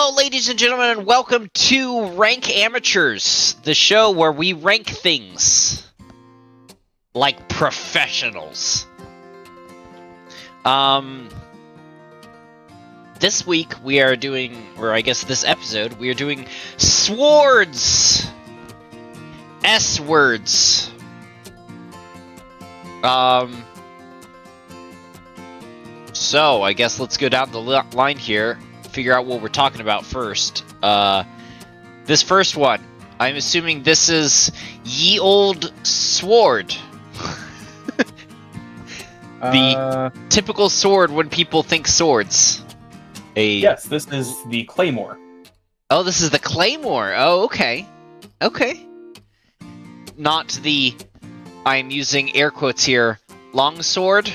Hello, ladies and gentlemen, and welcome to Rank Amateurs, the show where we rank things like professionals. This week we are doing, or I guess this episode, we are doing swords! S-words. So, I guess let's go down the line here, figure out what we're talking about first. This first one, I'm assuming this is Ye Old Sword. The typical sword when people think swords. Yes, this is the Claymore. Oh, this is the Claymore. Oh, okay. Okay. Not the, I'm using air quotes here, longsword.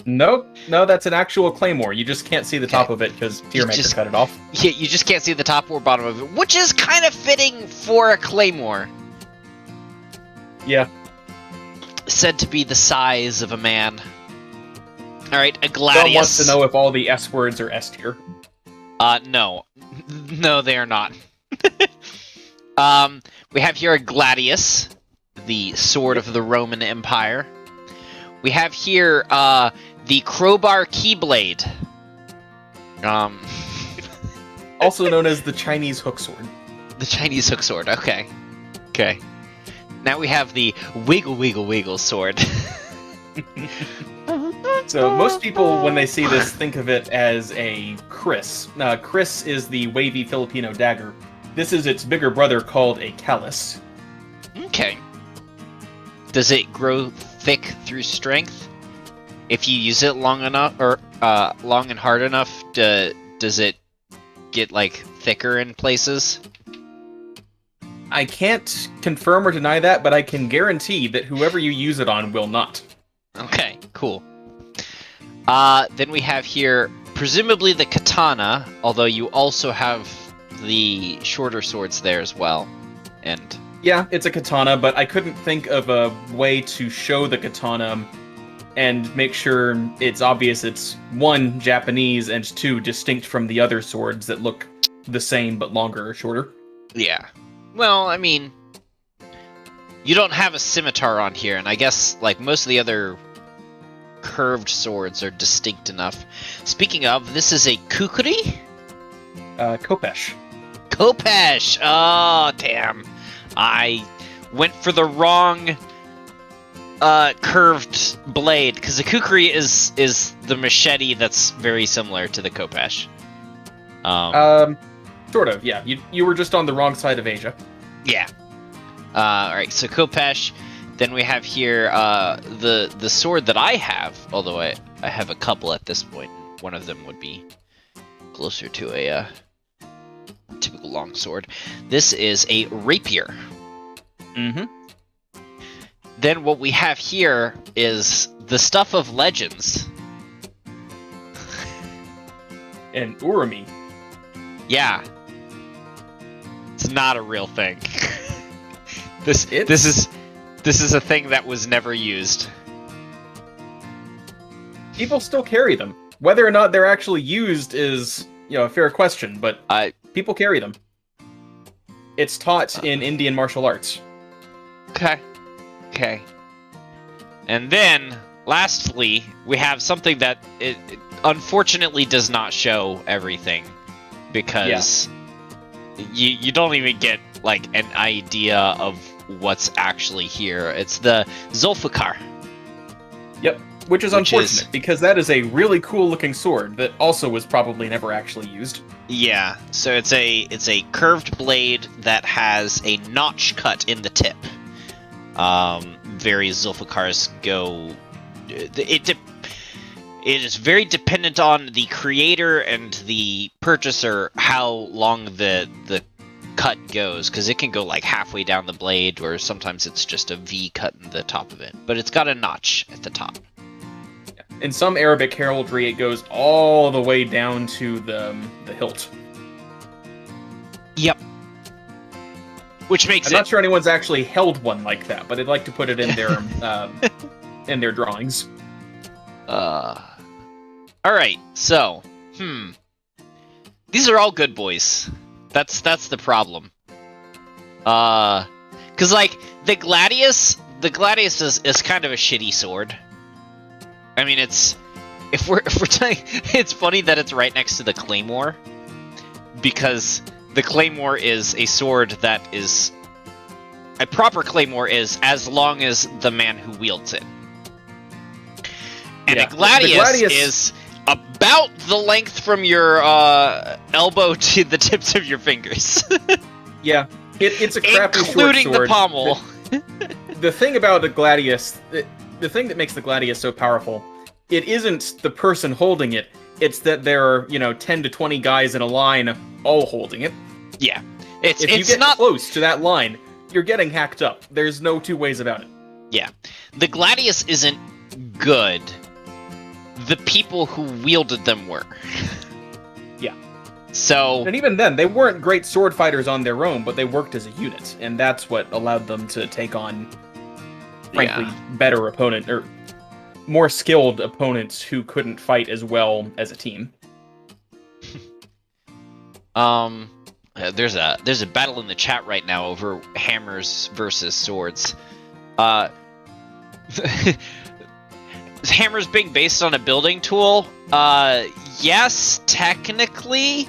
Nope, no, that's an actual Claymore. You just can't see the top of it because Tiermaker cut it off. Yeah, you just can't see the top or bottom of it, which is kind of fitting for a Claymore. Yeah. Said to be the size of a man. Alright, a gladius. Someone wants to know if all the S words are S tier. No. No, they are not. We have here a gladius, the sword of the Roman Empire. We have here, the crowbar keyblade. Also known as the Chinese hook sword. The Chinese hook sword, okay. Okay. Now we have the wiggle wiggle wiggle sword. So most people, when they see this, think of it as a kris. Kris is the wavy Filipino dagger. This is its bigger brother called a callus. Okay. Does it grow thick through strength? If you use it long enough, or long and hard enough, does it get like thicker in places? I can't confirm or deny that, but I can guarantee that whoever you use it on will not. Okay, cool. Then we have here, presumably the katana, although you also have the shorter swords there as well. And yeah, it's a katana, but I couldn't think of a way to show the katana and make sure it's obvious it's one, Japanese, and two, distinct from the other swords that look the same but longer or shorter. Yeah. Well, I mean, you don't have a scimitar on here, and I guess, like, most of the other curved swords are distinct enough. Speaking of, this is a kukri? Khopesh. Khopesh! Oh, damn. I went for the wrong curved blade, because the kukri is the machete that's very similar to the Khopesh. Sort of, yeah. You were just on the wrong side of Asia. Yeah. Alright, so Khopesh. Then we have here the sword that I have, although I have a couple at this point. One of them would be closer to a typical longsword. This is a rapier. Mm-hmm. Then what we have here is the stuff of legends. And Urumi. Yeah. It's not a real thing. This is a thing that was never used. People still carry them. Whether or not they're actually used is, a fair question, but people carry them. It's taught in Indian martial arts. Okay. Okay. And then, lastly, we have something that it unfortunately does not show everything, because you don't even get, like, an idea of what's actually here. It's the Zulfikar. Yep, which is unfortunate, because that is a really cool looking sword that also was probably never actually used. Yeah, so it's a curved blade that has a notch cut in the tip. Various Zulfikars go... It is very dependent on the creator and the purchaser how long the cut goes, because it can go like halfway down the blade, or sometimes it's just a V cut in the top of it. But it's got a notch at the top. In some Arabic heraldry, it goes all the way down to the hilt. Yep. Which makes I'm not sure anyone's actually held one like that, but I'd like to put it in their in their drawings. Alright, so, these are all good boys. That's the problem. Cause like the Gladius is kind of a shitty sword. I mean, if we're telling, it's funny that it's right next to the Claymore, because the Claymore is a sword that is a proper Claymore is as long as the man who wields it, and a Gladius is about the length from your elbow to the tips of your fingers. Yeah, it's a crappy short sword. Including the pommel. The thing about the Gladius, the thing that makes the Gladius so powerful, it isn't the person holding it, it's that there are, 10 to 20 guys in a line all holding it. Yeah. If you get close to that line, you're getting hacked up. There's no two ways about it. Yeah. The Gladius isn't good. The people who wielded them were. Yeah. So... And even then, they weren't great sword fighters on their own, but they worked as a unit, and that's what allowed them to take on, frankly, better opponent, or more skilled opponents who couldn't fight as well as a team. There's a battle in the chat right now over hammers versus swords. Hammers being based on a building tool? Yes, technically,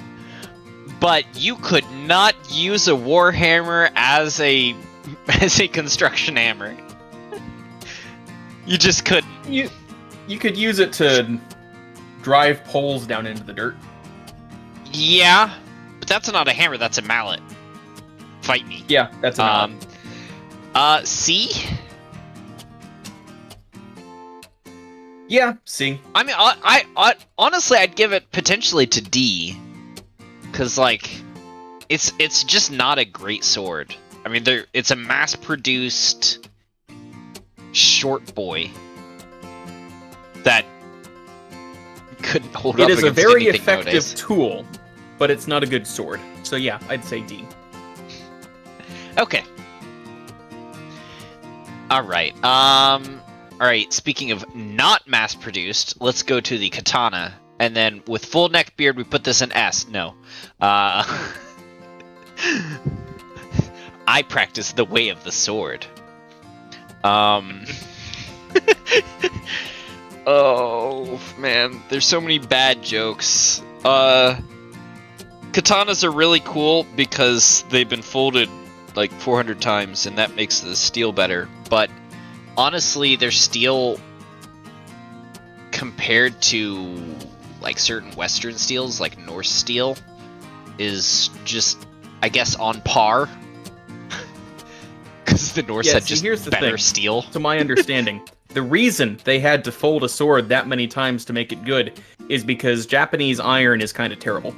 but you could not use a warhammer as a construction hammer. You just couldn't. You could use it to drive poles down into the dirt. Yeah, but that's not a hammer, that's a mallet. Fight me. Yeah, that's a mallet. C? Yeah, C. I mean, I honestly, I'd give it potentially to D, because like, it's just not a great sword. I mean, it's a mass-produced short boy that couldn't hold up against anything nowadays. It is a very effective tool, but it's not a good sword. So yeah, I'd say D. Okay. All right. All right, speaking of not mass-produced, let's go to the katana. And then with full neck beard, we put this in S. No. I practice the way of the sword. Oh, man. There's so many bad jokes. Katanas are really cool because they've been folded like 400 times, and that makes the steel better. But honestly, their steel, compared to like certain Western steels, like Norse steel, is just, I guess, on par. Because the Norse had just better steel. To my understanding, the reason they had to fold a sword that many times to make it good is because Japanese iron is kind of terrible.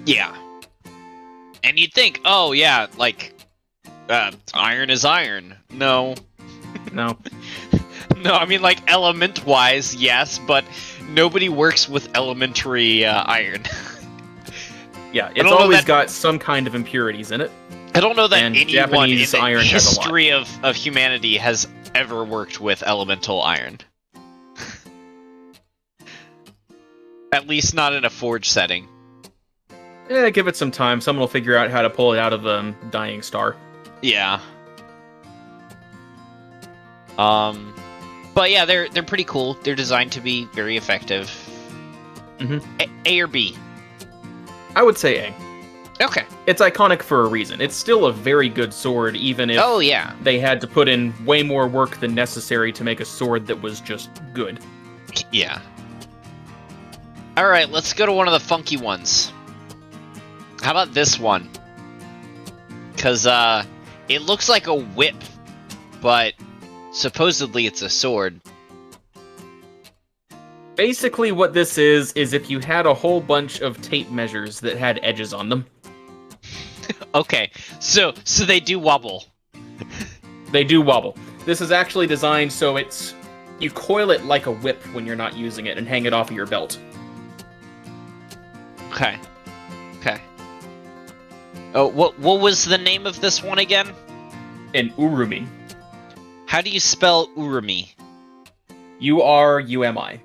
Yeah. And you'd think, oh yeah, like, iron is iron. No. No. No, I mean, like, element-wise, yes, but nobody works with elementary iron. Yeah, it's always got some kind of impurities in it. I don't know that anyone Japanese in the iron history of humanity has ever worked with elemental iron. At least not in a forge setting. Yeah, give it some time. Someone will figure out how to pull it out of a dying star. Yeah. But yeah, they're pretty cool. They're designed to be very effective. Mm-hmm. A or B? I would say A. Okay. It's iconic for a reason. It's still a very good sword, even if they had to put in way more work than necessary to make a sword that was just good. Yeah. Alright, let's go to one of the funky ones. How about this one? Because, it looks like a whip, but supposedly it's a sword. Basically what this is if you had a whole bunch of tape measures that had edges on them. Okay, so they do wobble. They do wobble. This is actually designed so you coil it like a whip when you're not using it and hang it off of your belt. Okay. Okay. Oh, what was the name of this one again? An urumi. How do you spell urumi? U-R-U-M-I.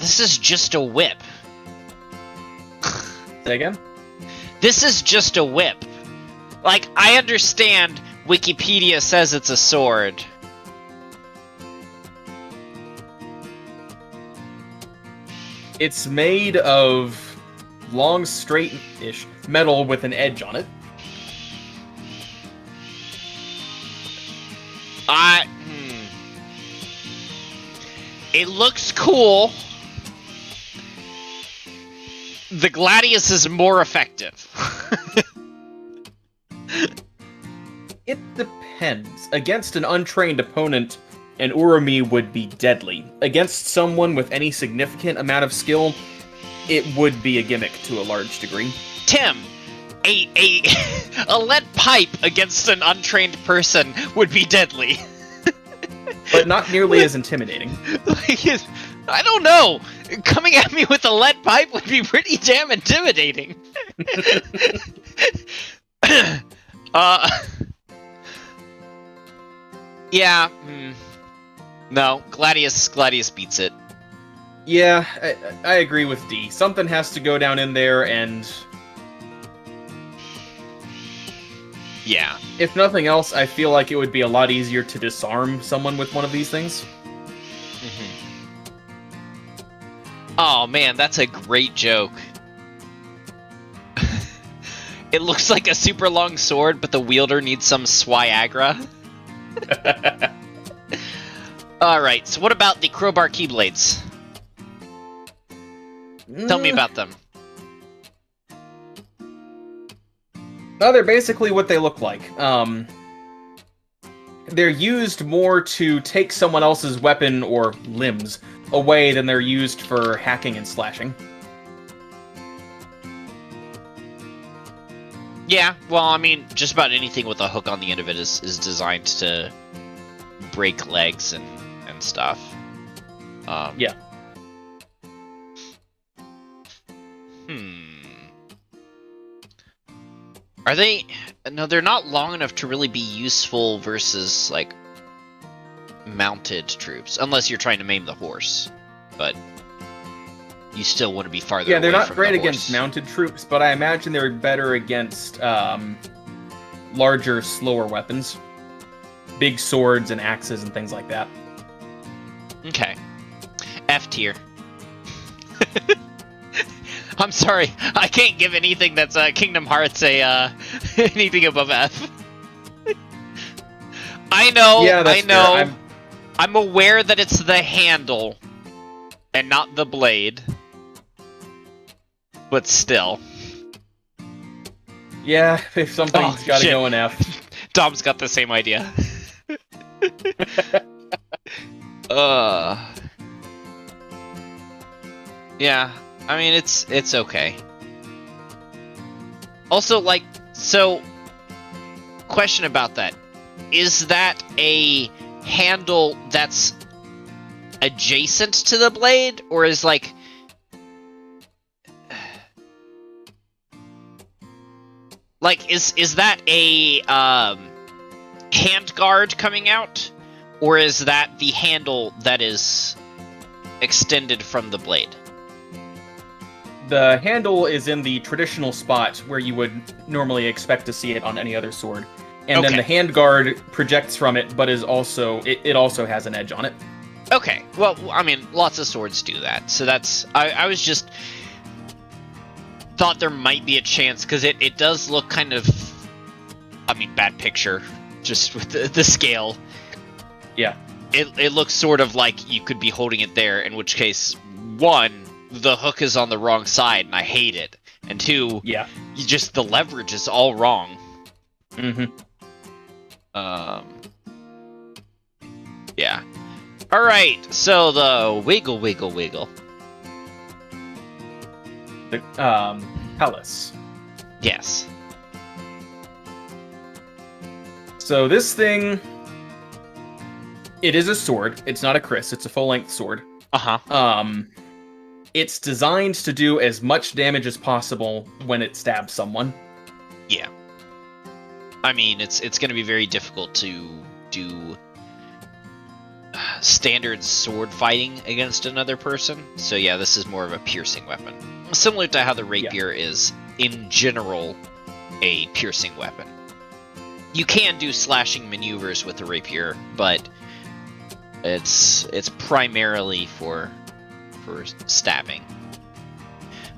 this is just a whip. Say again? This is just a whip. Like, I understand Wikipedia says it's a sword. It's made of long, straight-ish metal with an edge on it. It looks cool. The Gladius is more effective. It depends. Against an untrained opponent, an Urumi would be deadly. Against someone with any significant amount of skill, it would be a gimmick to a large degree. Tim, a lead pipe against an untrained person would be deadly. But not nearly as intimidating. I don't know. Coming at me with a lead pipe would be pretty damn intimidating. Yeah. No, Gladius beats it. Yeah, I agree with D. Something has to go down in there, and yeah. If nothing else, I feel like it would be a lot easier to disarm someone with one of these things. Oh man, that's a great joke. It looks like a super long sword, but the wielder needs some Swiagra. Alright, so what about the crowbar keyblades? Tell me about them. No, they're basically what they look like. They're used more to take someone else's weapon or limbs away than they're used for hacking and slashing. Yeah, well, I mean, just about anything with a hook on the end of it is designed to break legs and stuff. Yeah. Are they... No, they're not long enough to really be useful versus, like, mounted troops. Unless you're trying to maim the horse. But you still want to be farther away from the horse. Yeah, they're not great against mounted troops, but I imagine they're better against larger, slower weapons. Big swords and axes and things like that. Okay. F tier. I'm sorry, I can't give anything that's Kingdom Hearts anything above F. I know, yeah, that's I know. Fair. I'm aware that it's the handle and not the blade. But still. Yeah, if something's gotta go in F. Dom's got the same idea. Yeah, I mean, it's okay. Also, like, so, question about that. Is that a handle that's adjacent to the blade, or is, like... Like, is that a, hand guard coming out? Or is that the handle that is extended from the blade? The handle is in the traditional spot where you would normally expect to see it on any other sword. And then the hand guard projects from it, but is also it also has an edge on it. Okay, well, I mean, lots of swords do that. So that's... I was just... Thought there might be a chance, because it does look kind of... I mean, bad picture, just with the scale. Yeah. It looks sort of like you could be holding it there, in which case, one, the hook is on the wrong side, and I hate it. And two, yeah, the leverage is all wrong. Yeah. Alright, so the wiggle. The, Palace. Yes. So this thing... It is a sword. It's not a Chris. It's a full-length sword. It's designed to do as much damage as possible when it stabs someone. Yeah. I mean, it's going to be very difficult to do standard sword fighting against another person. So yeah, this is more of a piercing weapon. Similar to how the rapier is, in general, a piercing weapon. You can do slashing maneuvers with the rapier, but it's primarily for stabbing.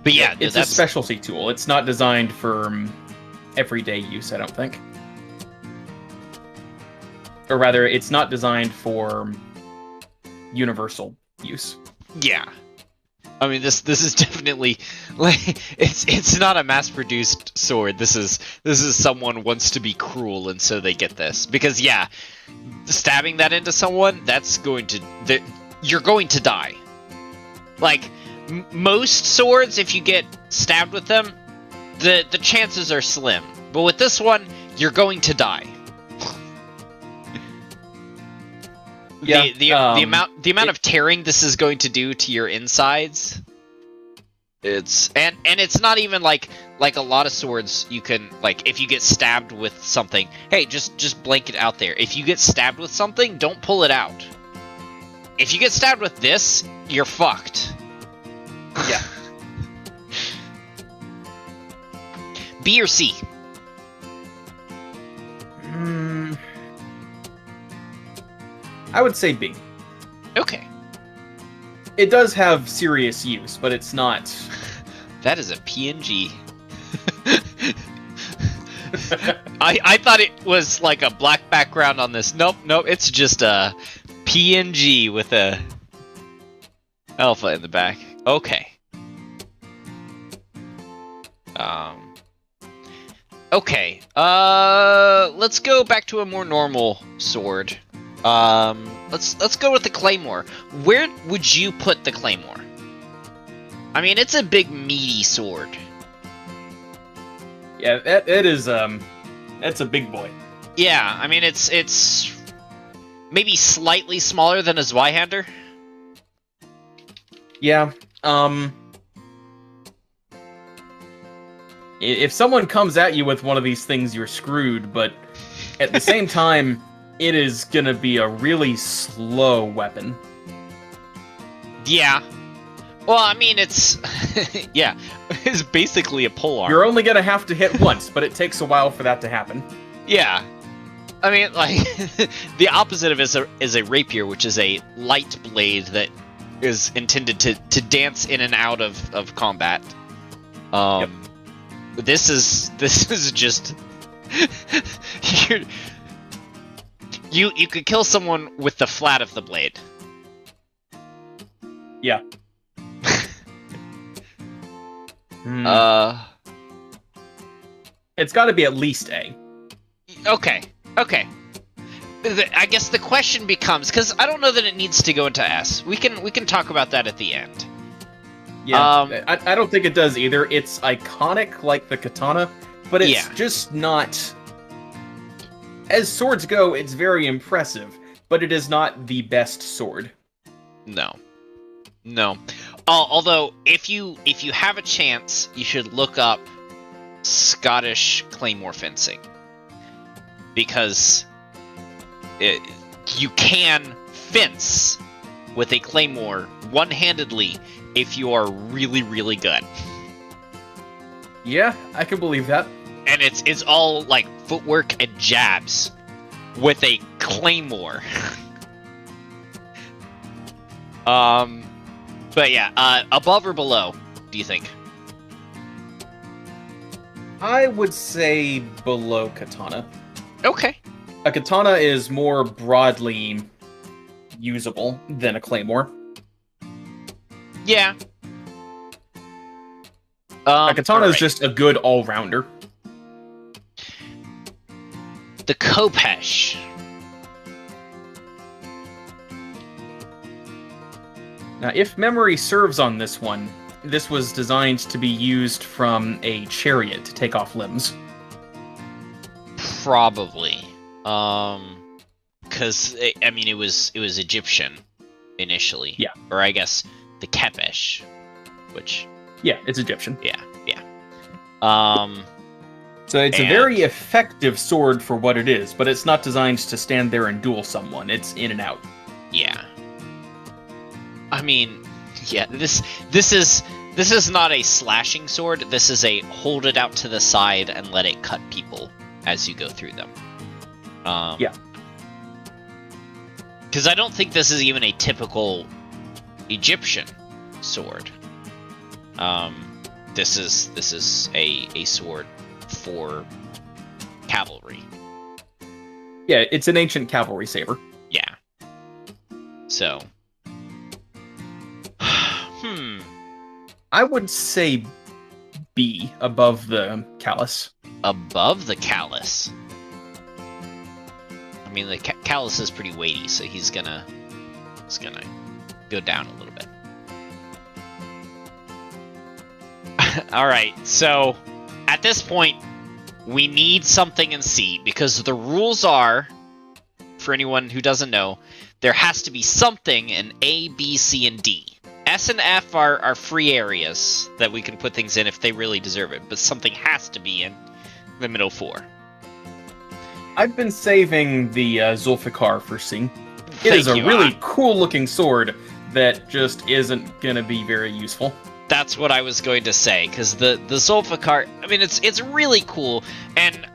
But yeah, it's that's a specialty tool. It's not designed for everyday use, I don't think. Or rather, it's not designed for universal use. Yeah. I mean, this is definitely like it's not a mass-produced sword. This is someone wants to be cruel, and so they get this. Because yeah, stabbing that into someone, you're going to die. Like most swords, if you get stabbed with them, the chances are slim. But with this one, you're going to die. Yeah, the amount of tearing this is going to do to your insides. It's not even like a lot of swords you can, like, if you get stabbed with something, hey, just blank it out there. If you get stabbed with something, don't pull it out. If you get stabbed with this, you're fucked. Yeah. B or C? I would say B. Okay. It does have serious use, but it's not... That is a PNG. I thought it was like a black background on this. Nope, it's just a PNG with a alpha in the back. Okay. Okay. Let's go back to a more normal sword. Let's go with the claymore. Where would you put the claymore? I mean, it's a big meaty sword. Yeah, it is. That's a big boy. Yeah, I mean it's maybe slightly smaller than a Zweihander. Yeah. If someone comes at you with one of these things, you're screwed. But at the same time, it is gonna be a really slow weapon. Yeah. Well, I mean, it's... yeah, it's basically a polearm. You're only gonna have to hit once, but it takes a while for that to happen. Yeah. I mean, like, the opposite of it is a rapier, which is a light blade that is intended to dance in and out of combat. Yep. This is just... You could kill someone with the flat of the blade. Yeah. It's got to be at least A. Okay. I guess the question becomes, because I don't know that it needs to go into S. We can talk about that at the end. Yeah, I don't think it does either. It's iconic like the katana, but it's just not... As swords go, it's very impressive, but it is not the best sword. No. Although, if you have a chance, you should look up Scottish claymore fencing, because you can fence with a claymore one-handedly if you are really, really good. Yeah, I can believe that. And it's all like footwork and jabs with a claymore. But yeah, above or below, do you think? I would say below katana. Okay. A katana is more broadly usable than a claymore. Yeah. A katana is just a good all-rounder. The Khopesh. Now, if memory serves on this one, this was designed to be used from a chariot to take off limbs. Probably. Because, I mean, it was Egyptian initially. Yeah. Or I guess the Kepesh, which... Yeah, it's Egyptian. Yeah. So it's a very effective sword for what it is, but it's not designed to stand there and duel someone. It's in and out. Yeah. I mean, yeah, this is not a slashing sword. This is a hold it out to the side and let it cut people as you go through them. Yeah. Because I don't think this is even a typical Egyptian sword. This is a sword for cavalry. Yeah, it's an ancient cavalry saber. Yeah. So. I would say B, above the callus. Above the callus. I mean, the callus is pretty weighty, so he's gonna go down a little bit. All right, so at this point, we need something in C, because the rules are, for anyone who doesn't know, there has to be something in A, B, C, and D. S and F are free areas that we can put things in if they really deserve it, but something has to be in the middle four. I've been saving the Zulfikar for C. It is a really cool-looking sword that just isn't gonna be very useful. That's what I was going to say, because the Zulfikar, I mean, it's really cool, and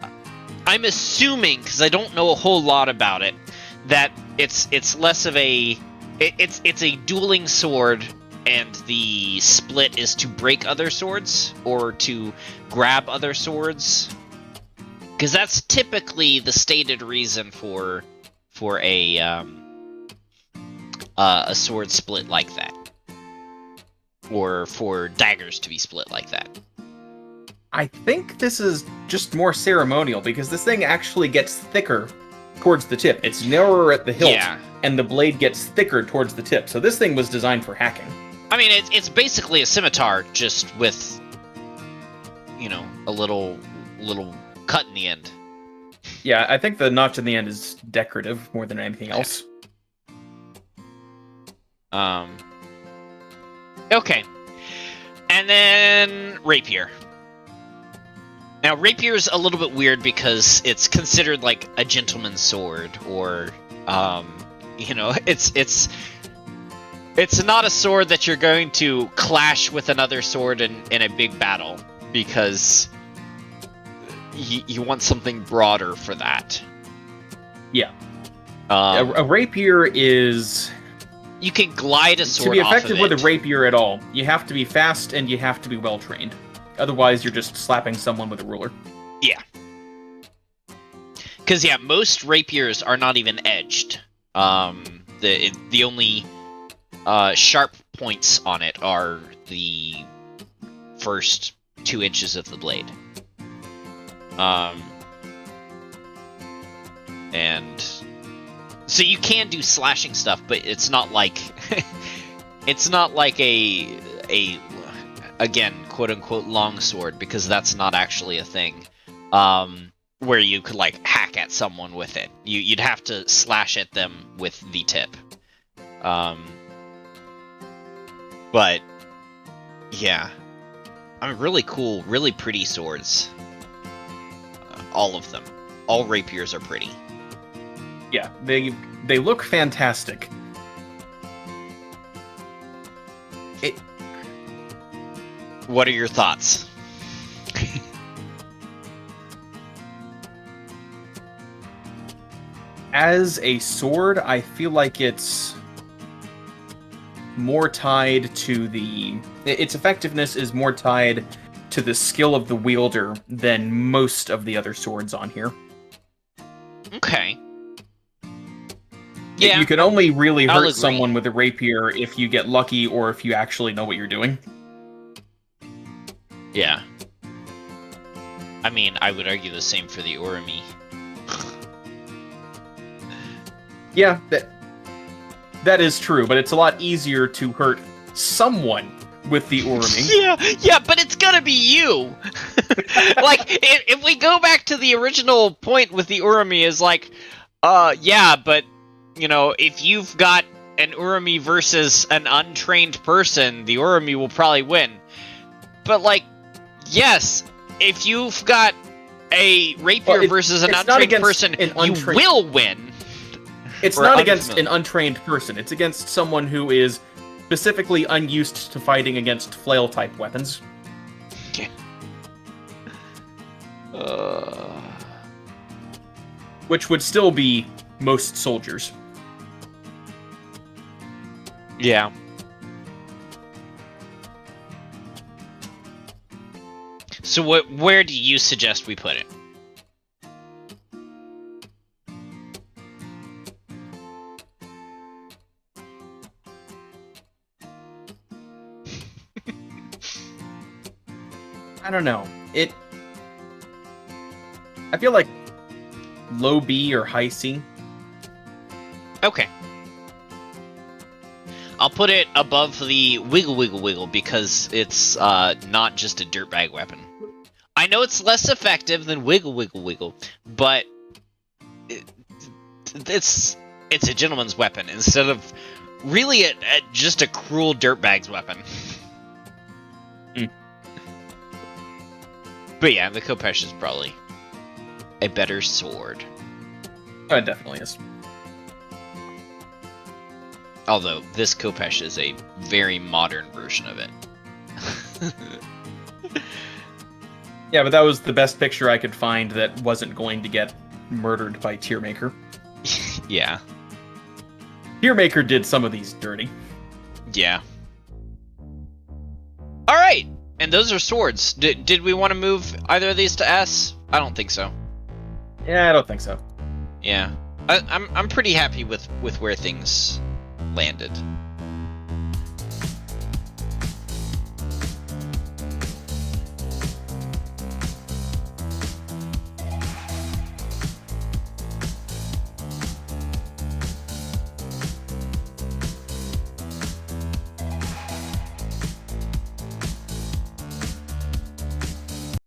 I'm assuming, because I don't know a whole lot about it, that it's less of a... It's a dueling sword, and the split is to break other swords, or to grab other swords. Because that's typically the stated reason for a sword split like that. Or for daggers to be split like that. I think this is just more ceremonial, because this thing actually gets thicker towards the tip. It's narrower at the hilt, and the blade gets thicker towards the tip. So this thing was designed for hacking. I mean, it's basically a scimitar, just with, you know, a little cut in the end. Yeah, I think the notch in the end is decorative more than anything else. Okay. And then rapier. Now, rapier's a little bit weird because it's considered like a gentleman's sword, or, you know, it's not a sword that you're going to clash with another sword in a big battle, because you want something broader for that. Yeah. A rapier is... You can glide a sword off of it. To be effective with a rapier at all, you have to be fast and you have to be well-trained. Otherwise, you're just slapping someone with a ruler. Yeah. Because, yeah, most rapiers are not even edged. The only sharp points on it are the first 2 inches of the blade. And so you can do slashing stuff, but it's not like it's not like a again, quote unquote longsword, because that's not actually a thing. Where you could like hack at someone with it. You'd have to slash at them with the tip. But yeah, I mean, really cool, really pretty swords. All of them. All rapiers are pretty. Yeah, they look fantastic. What are your thoughts? As a sword, I feel like it's more tied to its effectiveness is more tied to the skill of the wielder than most of the other swords on here. Okay. Yeah. You can only really hurt someone with a rapier if you get lucky or if you actually know what you're doing. Yeah. I mean, I would argue the same for the Urumi. Yeah, that is true, but it's a lot easier to hurt someone with the Urumi. Yeah, but it's gonna be you! Like, if we go back to the original point with the Urumi, is like, yeah, but, you know, if you've got an Urumi versus an untrained person, the Urumi will probably win. But, like, yes, if you've got a rapier versus an untrained person, you will win. It's not against an untrained person. It's against someone who is specifically unused to fighting against flail-type weapons. Yeah. Which would still be most soldiers. Yeah. So where do you suggest we put it? I don't know. I feel like low B or high C. Okay. I'll put it above the wiggle wiggle wiggle because it's not just a dirtbag weapon. I know it's less effective than wiggle wiggle wiggle, but it's a gentleman's weapon instead of really just a cruel dirtbag's weapon. But yeah, the Khopesh is probably a better sword. Oh, it definitely is. Although this Khopesh is a very modern version of it. Yeah, but that was the best picture I could find that wasn't going to get murdered by Tiermaker. Yeah. Tiermaker did some of these dirty. Yeah. Alright! And those are swords. Did we want to move either of these to S? I don't think so. Yeah, I don't think so. Yeah. I'm pretty happy with where things landed.